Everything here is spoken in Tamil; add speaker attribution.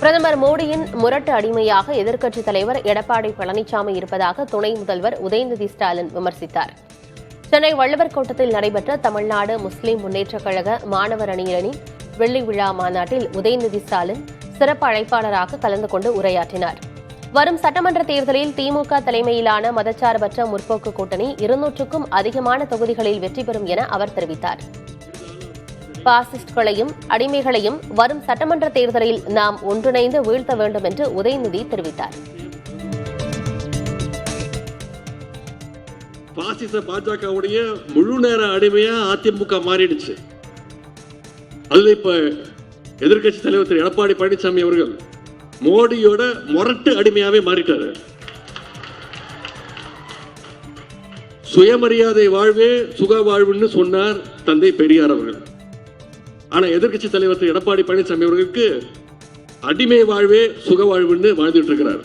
Speaker 1: பிரதமர் மோடியின் முரட்டு அடிமையாக எதிர்க்கட்சித் தலைவர் எடப்பாடி பழனிசாமி இருப்பதாக துணை முதல்வர் உதயநிதி ஸ்டாலின் விமர்சித்தார். சென்னை வள்ளுவர் கோட்டத்தில் நடைபெற்ற தமிழ்நாடு முஸ்லிம் முன்னேற்றக் கழக மாணவர் அணியணின் வெள்ளி விழா மாநாட்டில் உதயநிதி ஸ்டாலின் சிறப்பு அழைப்பாளராக கலந்து கொண்டு உரையாற்றினார். வரும் சட்டமன்ற தேர்தலில் திமுக தலைமையிலான மதச்சார்பற்ற முற்போக்கு கூட்டணி 200க்கும் அதிகமான தொகுதிகளில் வெற்றி பெறும் என அவர் தெரிவித்தார். பாசிஸ்டுகளையும் அடிமைகளையும் வரும் சட்டமன்ற தேர்தலில் நாம் ஒன்றிணைந்து வீழ்த்த வேண்டும் என்று உதயநிதி தெரிவித்தார்.
Speaker 2: பாசிச பாஜகவுடைய முழு நேர அடிமையா அதிமுக மாறிடுச்சு. அதுல இப்ப எதிர்க்கட்சி தலைவர் திரு எடப்பாடி பழனிசாமி அவர்கள் மோடியோட முரட்டு அடிமையாவே மாறிட்டாரு. சுயமரியாதை வாழ்வே சுக வாழ்வுன்னு சொன்னார் தந்தை பெரியார் அவர்கள். ஆனா எதிர்க்கட்சி தலைவர் திரு எடப்பாடி பழனிசாமி அவர்களுக்கு அடிமை வாழ்வே சுக வாழ்வுன்னு வாழ்ந்துட்டு இருக்கிறார்.